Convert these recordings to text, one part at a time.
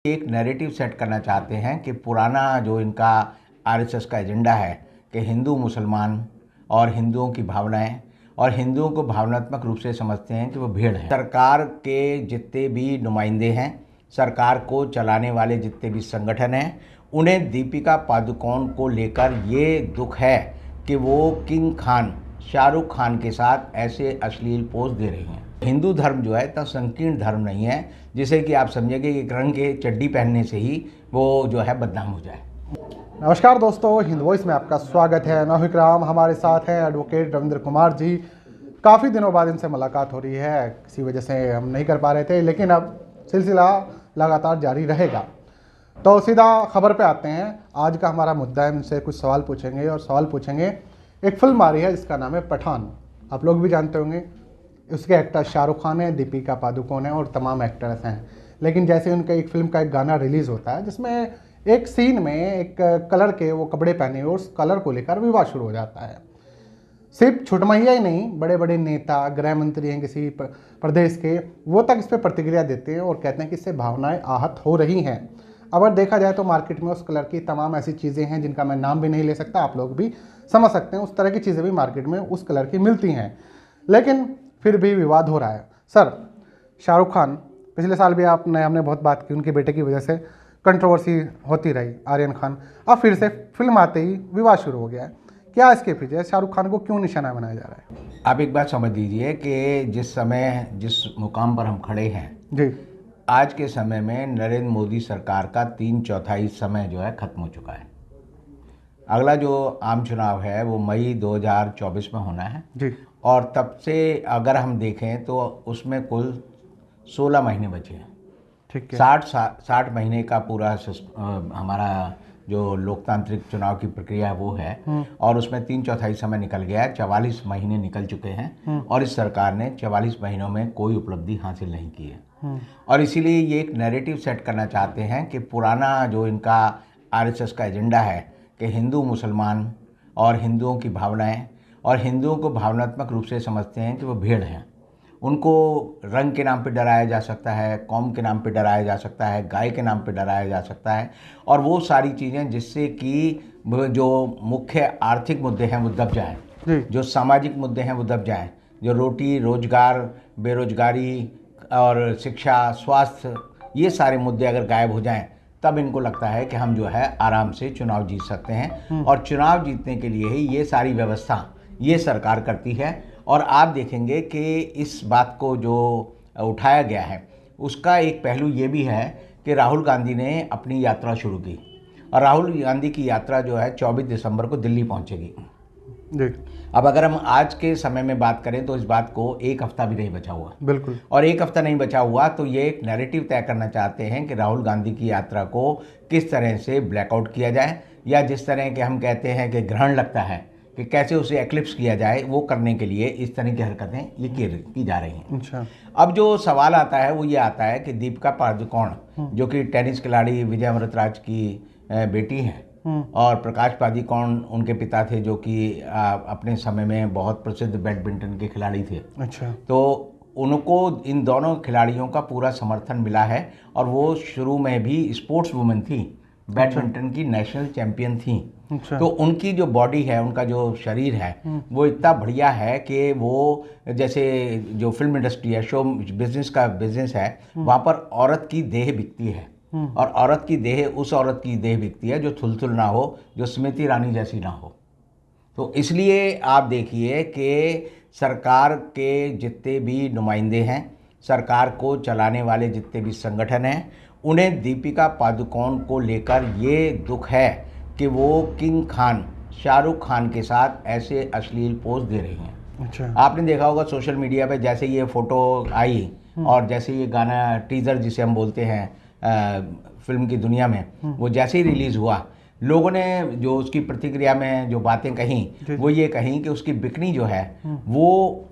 एक narrative set करना चाहते हैं कि पुराना जो इनका आरएसएस का एजेंडा है कि हिंदू मुसलमान और हिंदुओं की भावनाएं और हिंदुओं को भावनात्मक रूप से समझते हैं कि वो भीड़ है। सरकार के जितने भी नुमाइंदे हैं, सरकार को चलाने वाले जितने भी संगठन हैं, उन्हें दीपिका पादुकोण को लेकर ये दुख है कि वो किंग खान शाहरुख खान के साथ ऐसे अश्लील पोस्ट दे रही हैं। हिंदू धर्म जो है इतना संकीर्ण धर्म नहीं है जिसे कि आप समझेंगे कि एक रंग के चड्डी पहनने से ही वो जो है बदनाम हो जाए। नमस्कार दोस्तों, हिंद वॉइस में आपका स्वागत है। नौहिक राम हमारे साथ हैं, एडवोकेट रविंद्र कुमार जी। काफ़ी दिनों बाद इनसे मुलाकात हो रही है, किसी वजह से हम नहीं कर पा रहे थे, लेकिन अब सिलसिला लगातार जारी रहेगा। तो सीधा खबर पे आते हैं। आज का हमारा मुद्दा है, इनसे कुछ सवाल पूछेंगे और सवाल पूछेंगे। एक फिल्म आ रही है जिसका नाम है पठान, आप लोग भी जानते होंगे। उसके एक्टर शाहरुख खान है, दीपिका पादुकोण है और तमाम एक्टर्स हैं। लेकिन जैसे उनका एक फिल्म का एक गाना रिलीज़ होता है जिसमें एक सीन में एक कलर के वो कपड़े पहने हुए, उस कलर को लेकर विवाद शुरू हो जाता है। सिर्फ छुटमैया ही नहीं, बड़े बड़े नेता, गृह मंत्री हैं किसी प्रदेश के, वो तक इस पर प्रतिक्रिया देते हैं और कहते हैं कि इससे भावनाएं आहत हो रही हैं। अगर देखा जाए तो मार्केट में उस कलर की तमाम ऐसी चीज़ें हैं जिनका मैं नाम भी नहीं ले सकता, आप लोग भी समझ सकते हैं। उस तरह की चीज़ें भी मार्केट में उस कलर की मिलती हैं, लेकिन फिर भी विवाद हो रहा है। सर, शाहरुख खान, पिछले साल भी हमने बहुत बात की, उनके बेटे की वजह से कंट्रोवर्सी होती रही, आर्यन खान। अब फिर से फिल्म आते ही विवाद शुरू हो गया है। क्या इसके पीछे शाहरुख खान को क्यों निशाना बनाया जा रहा है? आप एक बात समझ लीजिए कि जिस समय जिस मुकाम पर हम खड़े हैं जी, आज के समय में नरेंद्र मोदी सरकार का 3/4 समय जो है खत्म हो चुका है। अगला जो आम चुनाव है वो मई 2024 में होना है जी, और तब से अगर हम देखें तो उसमें कुल 16 महीने बचे हैं। ठीक है। 60 महीने का पूरा हमारा जो लोकतांत्रिक चुनाव की प्रक्रिया है वो है और उसमें 3/4 समय निकल गया है। 44 महीने निकल चुके हैं और इस सरकार ने 44 महीनों में कोई उपलब्धि हासिल नहीं की है। और इसीलिए ये एक नैरेटिव सेट करना चाहते हैं कि पुराना जो इनका आरएसएस का एजेंडा है कि हिंदू मुसलमान और हिंदुओं की भावनाएं और हिंदुओं को भावनात्मक रूप से समझते हैं कि वो भीड़ हैं। उनको रंग के नाम पे डराया जा सकता है, कौम के नाम पे डराया जा सकता है, गाय के नाम पे डराया जा सकता है और वो सारी चीज़ें जिससे कि जो मुख्य आर्थिक मुद्दे हैं वो दब जाएं, जो सामाजिक मुद्दे हैं वो दब जाएं, जो रोटी रोजगार, बेरोजगारी और शिक्षा, स्वास्थ्य, ये सारे मुद्दे अगर गायब हो जाएं तब इनको लगता है कि हम जो है आराम से चुनाव जीत सकते हैं। और चुनाव जीतने के लिए ही ये सारी व्यवस्था ये सरकार करती है। और आप देखेंगे कि इस बात को जो उठाया गया है उसका एक पहलू ये भी है कि राहुल गांधी ने अपनी यात्रा शुरू की और राहुल गांधी की यात्रा जो है 24 दिसंबर को दिल्ली पहुंचेगी। अब अगर हम आज के समय में बात करें तो इस बात को एक हफ्ता भी नहीं बचा हुआ, बिल्कुल। और एक हफ्ता नहीं बचा हुआ तो ये एक नैरेटिव तय करना चाहते हैं कि राहुल गांधी की यात्रा को किस तरह से ब्लैकआउट किया जाए, या जिस तरह के हम कहते हैं कि ग्रहण लगता है कि कैसे उसे एक्लिप्स किया जाए, वो करने के लिए इस तरह की हरकतें ये की जा रही हैं। अच्छा। अब जो सवाल आता है वो ये आता है कि दीपिका पादुकोण जो कि टेनिस खिलाड़ी विजय अमृतराज की बेटी हैं और प्रकाश पादुकोण उनके पिता थे जो कि अपने समय में बहुत प्रसिद्ध बैडमिंटन के खिलाड़ी थे। अच्छा। तो उनको इन दोनों खिलाड़ियों का पूरा समर्थन मिला है और वो शुरू में भी स्पोर्ट्स वुमेन थी, बैडमिंटन की नेशनल चैंपियन थी। अच्छा। तो उनकी जो बॉडी है, उनका जो शरीर है वो इतना बढ़िया है कि वो जैसे जो फिल्म इंडस्ट्री है, शो बिजनेस का बिजनेस है, वहाँ पर औरत की देह बिकती है और औरत की देह उस औरत की देह बिकती है जो थुलथुल ना हो, जो स्मृति ईरानी जैसी ना हो। तो इसलिए आप देखिए कि सरकार के जितने भी नुमाइंदे हैं, सरकार को चलाने वाले जितने भी संगठन हैं, उन्हें दीपिका पादुकोण को लेकर ये दुख है कि वो किंग खान शाहरुख खान के साथ ऐसे अश्लील पोस्ट दे रही हैं। अच्छा। आपने देखा होगा सोशल मीडिया पे जैसे ये फ़ोटो आई और जैसे ये गाना टीज़र जिसे हम बोलते हैं फिल्म की दुनिया में, वो जैसे ही रिलीज़ हुआ, लोगों ने जो उसकी प्रतिक्रिया में जो बातें कहीं वो ये कहीं कि उसकी बिकनी जो है वो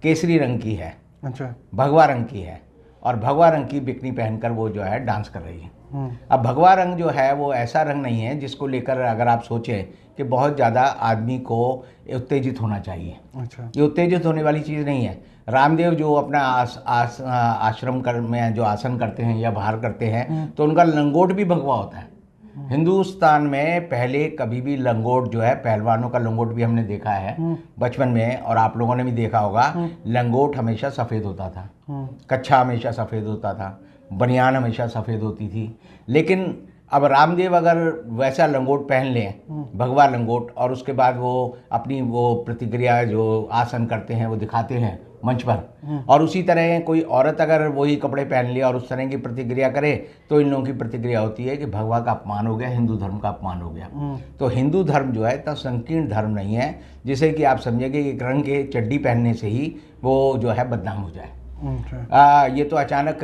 केसरी रंग की है, अच्छा। भगवा रंग की है और भगवा रंग की बिकनी पहनकर वो जो है डांस कर रही है। अब भगवा रंग जो है वो ऐसा रंग नहीं है जिसको लेकर अगर आप सोचें कि बहुत ज़्यादा आदमी को उत्तेजित होना चाहिए। अच्छा। ये उत्तेजित होने वाली चीज़ नहीं है। रामदेव जो अपना आश्रम में जो आसन करते हैं या बाहर करते हैं तो उनका लंगोट भी भगवा होता है। हिंदुस्तान में पहले कभी भी लंगोट जो है, पहलवानों का लंगोट भी हमने देखा है बचपन में, और आप लोगों ने भी देखा होगा, लंगोट हमेशा सफ़ेद होता था, कच्छा हमेशा सफ़ेद होता था, बनियान हमेशा सफ़ेद होती थी। लेकिन अब रामदेव अगर वैसा लंगोट पहन लें, भगवा लंगोट, और उसके बाद वो अपनी वो प्रतिक्रिया जो आसन करते हैं वो दिखाते हैं मंच पर, और उसी तरह कोई औरत अगर वही कपड़े पहन ले और उस तरह की प्रतिक्रिया करे तो इन लोगों की प्रतिक्रिया होती है कि भगवा का अपमान हो गया, हिंदू धर्म का अपमान हो गया। तो हिंदू धर्म जो है इतना संकीर्ण धर्म नहीं है जिसे कि आप समझेंगे कि एक रंग के चड्डी पहनने से ही वो जो है बदनाम हो जाए। ये तो अचानक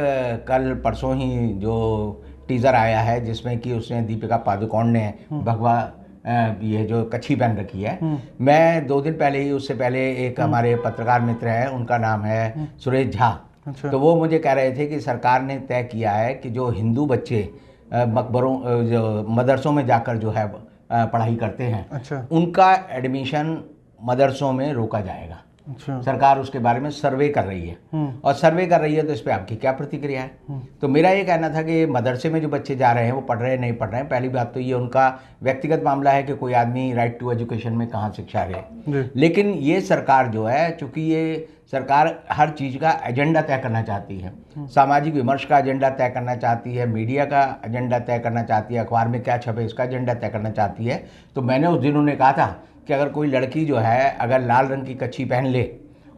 कल परसों ही जो टीज़र आया है जिसमें कि उसने दीपिका पादुकोण ने भगवा ये जो कच्छी पहन रखी है। मैं 2 दिन पहले ही, उससे पहले एक हमारे पत्रकार मित्र हैं, उनका नाम है सुरेश झा। अच्छा। तो वो मुझे कह रहे थे कि सरकार ने तय किया है कि जो हिंदू बच्चे मकबरों जो मदरसों में जाकर जो है पढ़ाई करते हैं, अच्छा। उनका एडमिशन मदरसों में रोका जाएगा। अच्छा। सरकार उसके बारे में सर्वे कर रही है, और सर्वे कर रही है तो इस पे आपकी क्या प्रतिक्रिया है? तो मेरा ये कहना था कि मदरसे में जो बच्चे जा रहे हैं वो पढ़ रहे हैं नहीं पढ़ रहे हैं, पहली बात तो ये उनका व्यक्तिगत मामला है कि कोई आदमी राइट टू एजुकेशन में कहाँ शिक्षा ले। लेकिन ये सरकार जो है, चूँकि ये सरकार हर चीज़ का एजेंडा तय करना चाहती है, सामाजिक विमर्श का एजेंडा तय करना चाहती है, मीडिया का एजेंडा तय करना चाहती है, अखबार में क्या छपे इसका एजेंडा तय करना चाहती है। तो मैंने उस दिन उन्हें कहा था कि अगर कोई लड़की जो है अगर लाल रंग की कच्छी पहन ले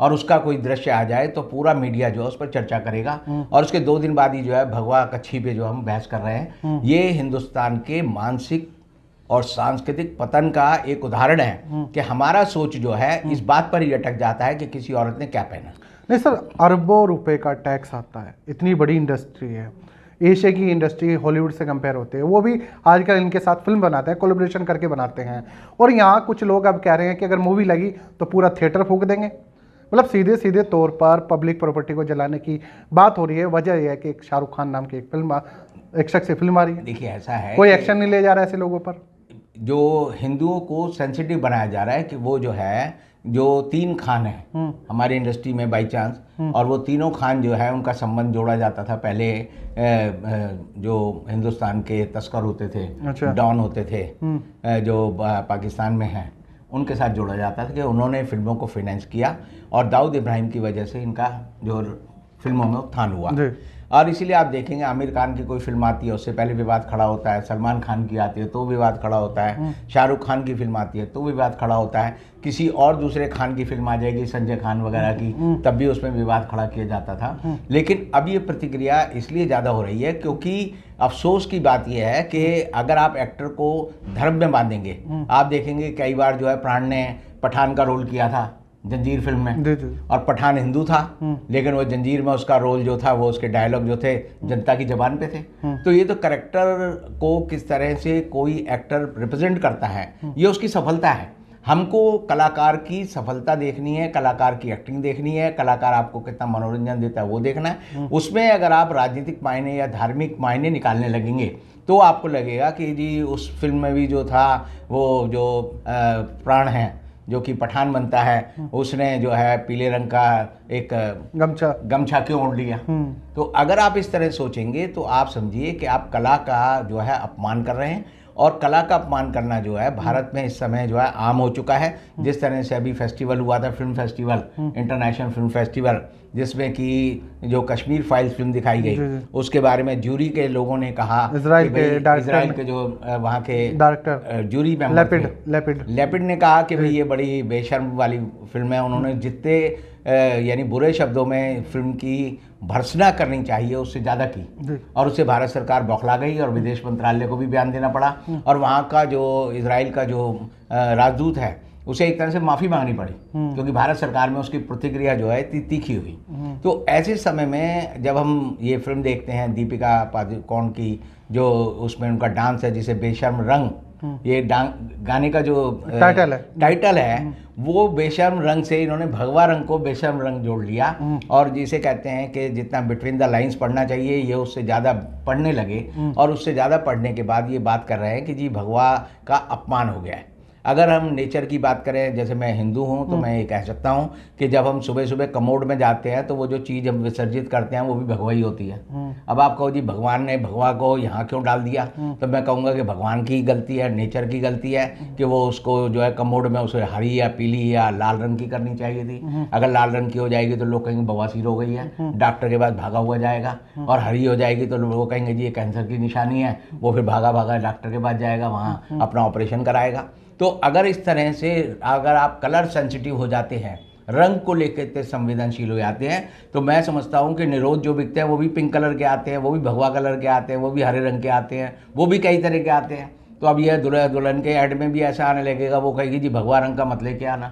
और उसका कोई दृश्य आ जाए तो पूरा मीडिया जो है उस पर चर्चा करेगा, और उसके 2 दिन बाद ही जो है भगवा कच्छी पे जो हम बहस कर रहे हैं, ये हिंदुस्तान के मानसिक और सांस्कृतिक पतन का एक उदाहरण है कि हमारा सोच जो है इस बात पर ही अटक जाता है कि किसी औरत ने क्या पहना। नहीं सर, अरबों रुपए का टैक्स आता है, इतनी बड़ी इंडस्ट्री है, एशिया की इंडस्ट्री हॉलीवुड से कंपेयर होते हैं, वो भी आजकल इनके साथ फिल्म बनाते हैं, कोलैबोरेशन करके बनाते हैं। और यहाँ कुछ लोग अब कह रहे हैं कि अगर मूवी लगी तो पूरा थिएटर फूंक देंगे। मतलब सीधे सीधे तौर पर पब्लिक प्रॉपर्टी को जलाने की बात हो रही है। वजह यह है कि एक शाहरुख खान नाम की एक शख्स से फिल्म आ रही है। देखिए ऐसा है, कोई एक्शन नहीं लिया जा रहा है ऐसे लोगों पर। जो हिंदुओं को सेंसिटिव बनाया जा रहा है कि वो जो है जो 3 खान हैं हमारी इंडस्ट्री में बाई चांस, और वो तीनों खान जो है उनका संबंध जोड़ा जाता था पहले, जो हिंदुस्तान के तस्कर होते थे, अच्छा। डॉन होते थे, जो पाकिस्तान में हैं, उनके साथ जोड़ा जाता था कि उन्होंने फिल्मों को फाइनेंस किया, और दाऊद इब्राहिम की वजह से इनका जो फिल्मों में उत्थान हुआ। और इसीलिए आप देखेंगे आमिर खान की कोई फिल्म आती है उससे पहले विवाद खड़ा होता है, सलमान खान की आती है तो विवाद खड़ा होता है, शाहरुख खान की फिल्म आती है तो विवाद खड़ा होता है, किसी और दूसरे खान की फिल्म आ जाएगी, संजय खान वगैरह की, तब भी उसमें विवाद खड़ा किया जाता था। लेकिन अब ये प्रतिक्रिया इसलिए ज़्यादा हो रही है क्योंकि अफसोस की बात यह है कि अगर आप एक्टर को धर्म में बांधेंगे, आप देखेंगे कई बार जो है प्राण ने पठान का रोल किया था जंजीर फिल्म में, और पठान हिंदू था लेकिन वो जंजीर में उसका रोल जो था वो उसके डायलॉग जो थे जनता की ज़बान पे थे। तो ये तो कैरेक्टर को किस तरह से कोई एक्टर रिप्रेजेंट करता है, ये उसकी सफलता है। हमको कलाकार की सफलता देखनी है, कलाकार की एक्टिंग देखनी है, कलाकार आपको कितना मनोरंजन देता है वो देखना है। उसमें अगर आप राजनीतिक मायने या धार्मिक मायने निकालने लगेंगे तो आपको लगेगा कि जी उस फिल्म में भी जो था वो जो प्राण है जो कि पठान बनता है, उसने जो है पीले रंग का एक गमछा क्यों ओढ़ लिया। तो अगर आप इस तरह सोचेंगे तो आप समझिए कि आप कला का जो है अपमान कर रहे हैं, और कला का अपमान करना जो है भारत में इस समय जो है आम हो चुका है। जिस तरह से अभी फेस्टिवल हुआ था, film festival, international film festival, जिसमें कि जो कश्मीर फाइल्स फिल्म दिखाई गई, उसके बारे में जूरी के लोगों ने कहा, इजराइल के जो वहाँ के डायरेक्टर जूरी मेंबर लेपिड ने कहा कि भाई ये बड़ी बेशर्म वाली फिल्म है, उन्होंने जितने यानी बुरे शब्दों में फिल्म की भर्त्सना करनी चाहिए उससे ज़्यादा की, और उससे भारत सरकार बौखला गई और विदेश मंत्रालय को भी बयान देना पड़ा, और वहाँ का जो इजराइल का जो राजदूत है उसे एक तरह से माफ़ी मांगनी पड़ी क्योंकि भारत सरकार में उसकी प्रतिक्रिया जो है इतनी तीखी हुई। तो ऐसे समय में जब हम ये फिल्म देखते हैं दीपिका पादुकोण की, जो उसमें उनका डांस है जिसे बेशर्म रंग ये गाने का जो टाइटल है वो बेशर्म रंग से इन्होंने भगवा रंग को बेशर्म रंग जोड़ लिया, और जिसे कहते हैं कि जितना बिटवीन द लाइंस पढ़ना चाहिए ये उससे ज़्यादा पढ़ने लगे, और उससे ज़्यादा पढ़ने के बाद ये बात कर रहे हैं कि जी भगवा का अपमान हो गया है। अगर हम नेचर की बात करें, जैसे मैं हिंदू हूँ तो मैं ये कह सकता हूँ कि जब हम सुबह सुबह कमोड में जाते हैं तो वो जो चीज़ हम विसर्जित करते हैं वो भी भगवा ही होती है। अब आप कहो जी भगवान ने भगवा को यहाँ क्यों डाल दिया, तो मैं कहूँगा कि भगवान की गलती है, नेचर की गलती है कि वो उसको जो है कमोड में उसे हरी या पीली या लाल रंग की करनी चाहिए थी। अगर लाल रंग की हो जाएगी तो लोग कहेंगे बवासीर हो गई है, डॉक्टर के पास भागा हुआ जाएगा, और हरी हो जाएगी तो लोग कहेंगे जी ये कैंसर की निशानी है, वो फिर भागा भागा डॉक्टर के पास जाएगा, वहाँ अपना ऑपरेशन कराएगा। तो अगर इस तरह से अगर आप कलर सेंसिटिव हो जाते हैं, रंग को लेकर इतने संवेदनशील हो जाते हैं, तो मैं समझता हूँ कि निरोध जो बिकते हैं वो भी पिंक कलर के आते हैं, वो भी भगवा कलर के आते हैं, वो भी हरे रंग के आते हैं, वो भी कई तरह के आते हैं। तो अब यह दुल्हन के ऐड में भी ऐसा आने लगेगा, वो कहेगी जी भगवा रंग का मत लेके आना।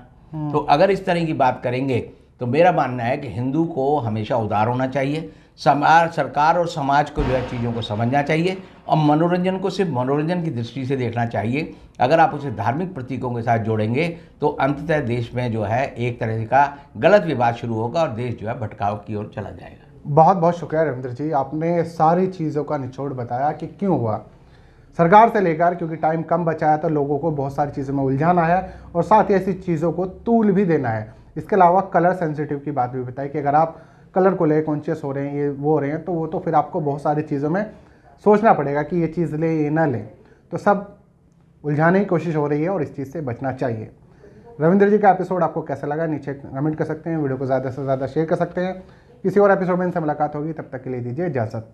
तो अगर इस तरह की बात करेंगे तो मेरा मानना है कि हिंदू को हमेशा उदार होना चाहिए, सरकार और समाज को जो है चीज़ों को समझना चाहिए, और मनोरंजन को सिर्फ मनोरंजन की दृष्टि से देखना चाहिए। अगर आप उसे धार्मिक प्रतीकों के साथ जोड़ेंगे तो अंततः देश में जो है एक तरह का गलत विवाद शुरू होगा और देश जो है भटकाव की ओर चला जाएगा। बहुत बहुत शुक्रिया रविंद्र जी, आपने सारी चीज़ों का निचोड़ बताया कि क्यों हुआ, सरकार से लेकर, क्योंकि टाइम कम बचा है तो लोगों को बहुत सारी चीज़ों में उलझाना है और साथ ही ऐसी चीज़ों को तूल भी देना है। इसके अलावा कलर सेंसिटिव की बात भी बताई कि अगर आप कलर को ले कॉन्शियस हो रहे हैं, ये वो हो रहे हैं, तो वो तो फिर आपको बहुत सारी चीज़ों में सोचना पड़ेगा कि ये चीज़ ले ये ना लें। तो सब उलझाने की कोशिश हो रही है और इस चीज़ से बचना चाहिए। रविंद्र जी का एपिसोड आपको कैसा लगा नीचे कमेंट कर सकते हैं, वीडियो को ज़्यादा से ज़्यादा शेयर कर सकते हैं। किसी और एपिसोड में इनसे मुलाकात होगी, तब तक के लिए दीजिए इजाज़त।